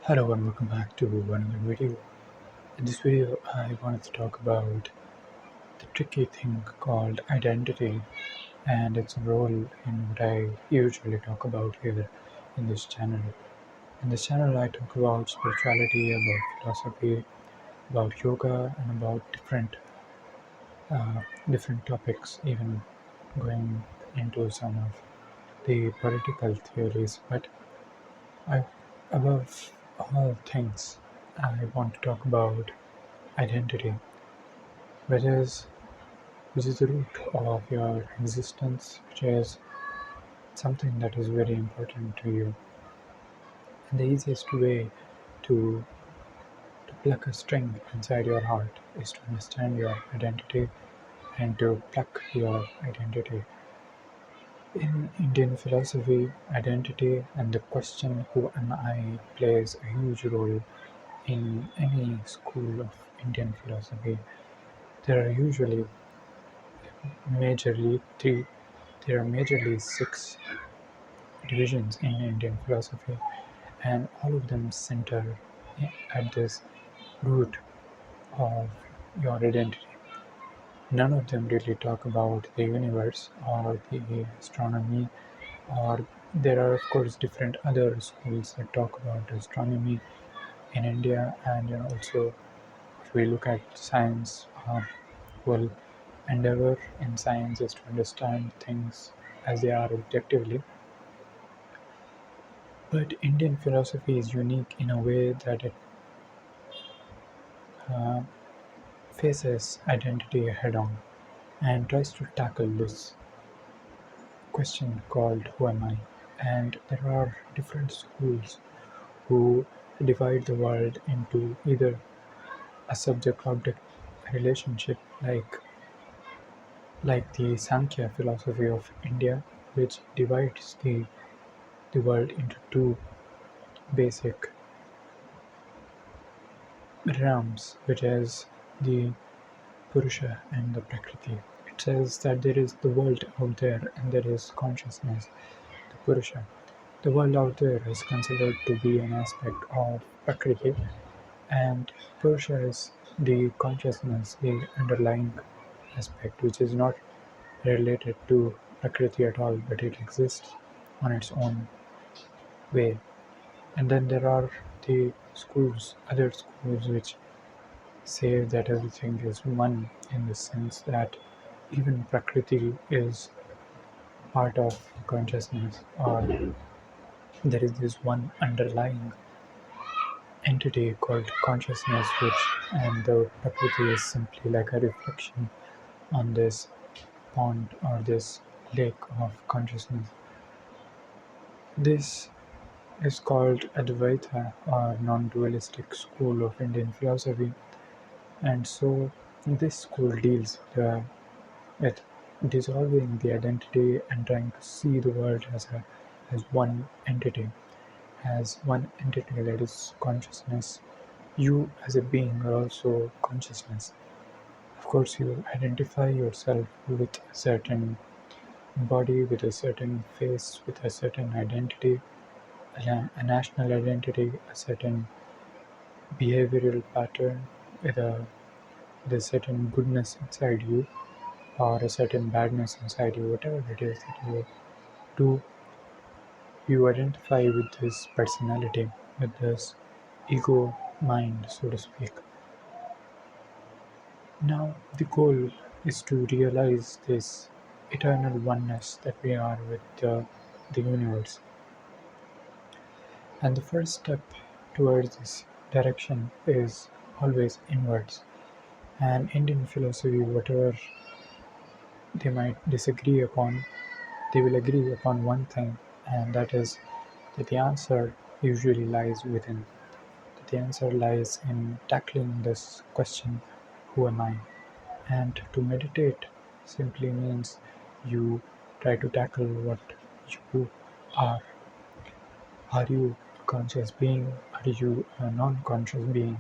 Hello and welcome back to another video. In this video, I wanted to talk about the tricky thing called identity and its role in what I usually talk about here in this channel. In this channel, I talk about spirituality, about philosophy, about yoga, and about different topics, even going into some of the political theories. But I, above all things, I want to talk about identity, which is which is the root of your existence, which is something that is very important to you. And the easiest way to pluck a string inside your heart is to understand your identity and to pluck your identity. In Indian philosophy, identity and the question who am I plays a huge role in any school of Indian philosophy. There are usually majorly three there are majorly six divisions in Indian philosophy, and all of them center at this root of your identity. None of them really talk about the universe or the astronomy, or there are of course different other schools that talk about astronomy in India, and also if we look at science, well, endeavor in science is to understand things as they are objectively. But Indian philosophy is unique in a way that it uh, faces identity head on and tries to tackle this question called who am I? And there are different schools who divide the world into either a subject object relationship like the Sankhya philosophy of India, which divides the world into two basic realms, which is the Purusha and the Prakriti. It says that there is the world out there and there is consciousness, the Purusha. The world out there is considered to be an aspect of Prakriti, and Purusha is the consciousness, the underlying aspect, which is not related to Prakriti at all, but it exists on its own way. And then there are the other schools, which say that everything is one in the sense that even Prakriti is part of consciousness, or there is this one underlying entity called consciousness, which and the Prakriti is simply like a reflection on this pond or this lake of consciousness. This is called Advaita or non-dualistic school of Indian philosophy, and so this school deals with dissolving the identity and trying to see the world as one entity that is consciousness. You as a being are also consciousness. Of course, you identify yourself with a certain body, with a certain face, with a certain identity, a national identity, a certain behavioral pattern, with a certain goodness inside you or a certain badness inside you, whatever it is that you do, you identify with this personality, with this ego mind, so to speak. Now, the goal is to realize this eternal oneness that we are with the universe. And the first step towards this direction is always inwards. And Indian philosophy, whatever they might disagree upon, they will agree upon one thing, and that is that the answer usually lies within. That the answer lies in tackling this question, who am I? And to meditate simply means you try to tackle what you are. Are you a conscious being? Are you a non conscious being?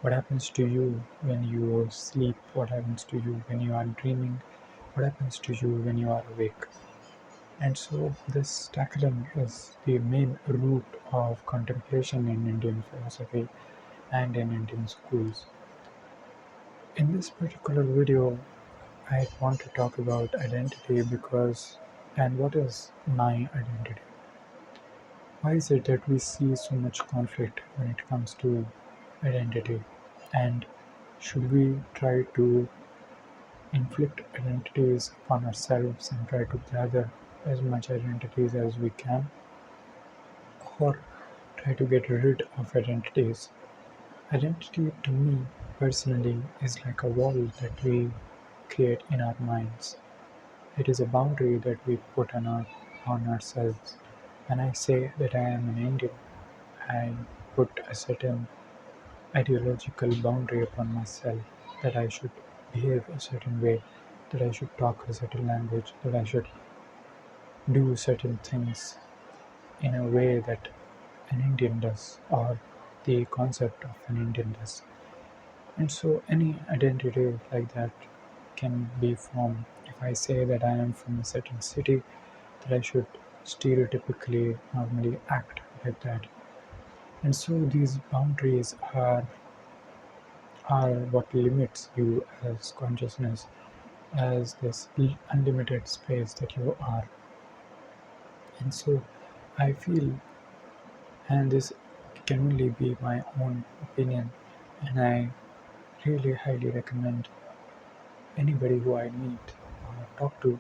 What happens to you when you sleep? What happens to you when you are dreaming? What happens to you when you are awake? And so this tackling is the main root of contemplation in Indian philosophy and in Indian schools. In this particular video, I want to talk about identity because, and what is my identity? Why is it that we see so much conflict when it comes to identity? And should we try to inflict identities upon ourselves and try to gather as much identities as we can, or try to get rid of identities? Identity to me personally is like a wall that we create in our minds. It is a boundary that we put on ourselves. When I say that I am an Indian, I put a certain ideological boundary upon myself, that I should behave a certain way, that I should talk a certain language, that I should do certain things in a way that an Indian does, or the concept of an Indian does. And so any identity like that can be formed. If I say that I am from a certain city, that I should stereotypically normally act like that. And so these boundaries are what limits you as consciousness, as this unlimited space that you are. And so I feel, and this can only be my own opinion, and I really highly recommend anybody who I meet or talk to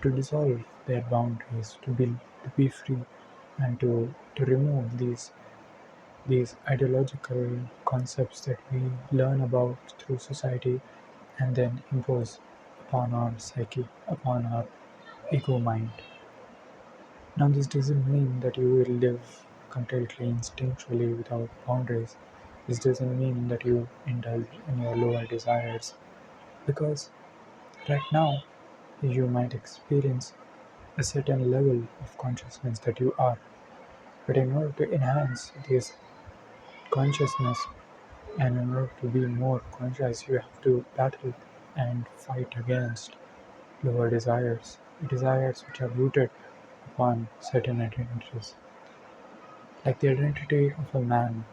dissolve their boundaries, to be free, and to remove these ideological concepts that we learn about through society and then impose upon our psyche, upon our ego mind. Now, this doesn't mean that you will live completely instinctually without boundaries. This doesn't mean that you indulge in your lower desires, because right now you might experience a certain level of consciousness that you are. But in order to enhance this consciousness and in order to be more conscious, you have to battle and fight against lower desires, desires which are rooted upon certain identities, like the identity of a man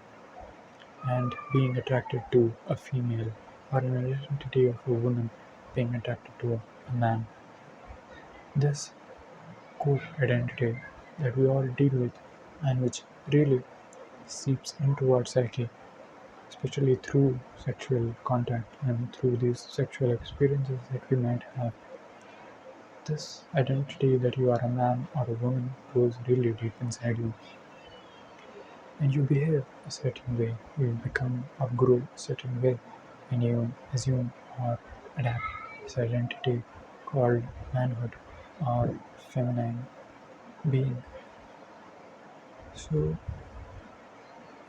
and being attracted to a female, or an identity of a woman being attracted to a man. This core identity that we all deal with and which really seeps into our psyche, especially through sexual contact and through these sexual experiences that we might have. This identity that you are a man or a woman goes really deep inside you, and you behave a certain way, you become or grow a certain way, and you assume or adapt this identity called manhood or feminine being. So,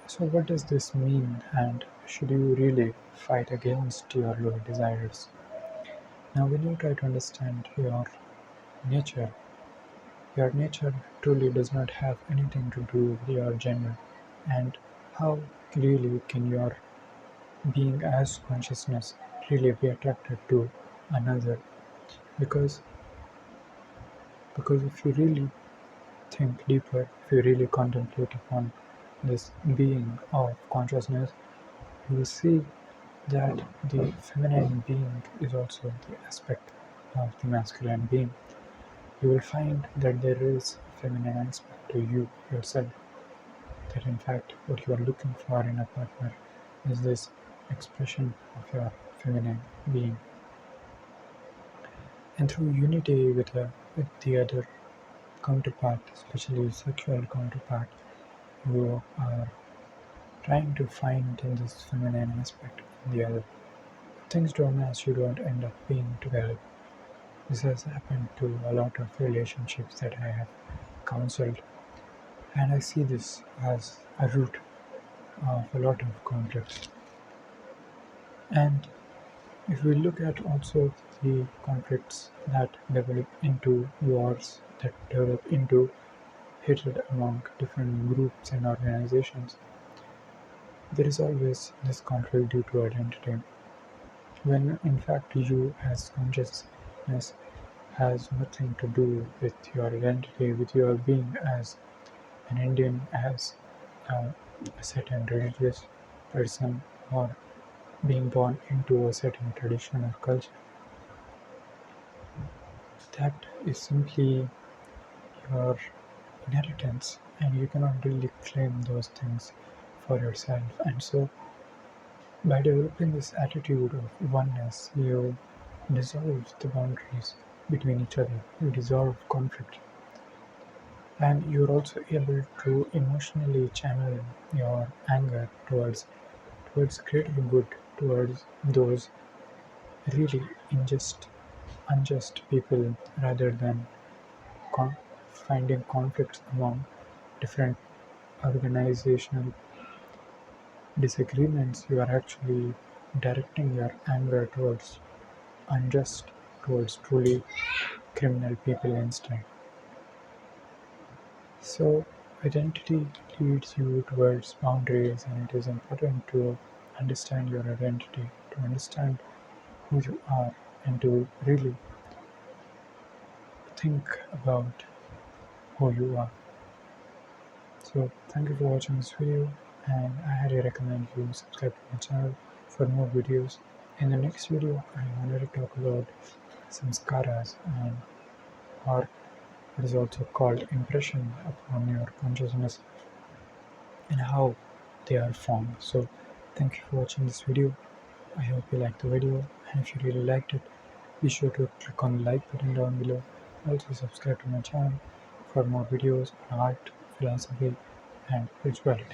so what does this mean, and should you really fight against your lower desires? Now, when you try to understand nature, your nature truly does not have anything to do with your gender, and how really can your being as consciousness really be attracted to another? Because because if you really think deeper, if you really contemplate upon this being of consciousness, you will see that the feminine being is also the aspect of the masculine being. You will find that there is a feminine aspect to you yourself, that in fact what you are looking for in a partner is this expression of your feminine being. And through unity with the other counterpart, especially sexual counterpart, you are trying to find in this feminine aspect in the other. Things don't match, you don't end up being together. This has happened to a lot of relationships that I have counseled, and I see this as a root of a lot of conflicts. And if we look at also the conflicts that develop into wars, that develop into hatred among different groups and organizations, there is always this conflict due to identity. When in fact you as consciousness has nothing to do with your identity, with your being as an Indian, as a certain religious person, or being born into a certain tradition or culture. That is simply your inheritance, and you cannot really claim those things for yourself. And so, by developing this attitude of oneness, you dissolve the boundaries between each other, you dissolve conflict, and you're also able to emotionally channel your anger towards greater good, towards those really unjust people, rather than con- finding conflicts among different organizational disagreements. You are actually directing your anger towards truly criminal people instead. So identity leads you towards boundaries, and it is important to understand your identity, to understand who you are, and to really think about who you are. So thank you for watching this video, and I highly recommend you subscribe to my channel for more videos. In the next video, I wanted to talk about samskaras, and or what is also called impression upon your consciousness, and how they are formed. So thank you for watching this video. I hope you liked the video, and if you really liked it, be sure to click on the like button down below. Also subscribe to my channel for more videos on art, philosophy, and spirituality.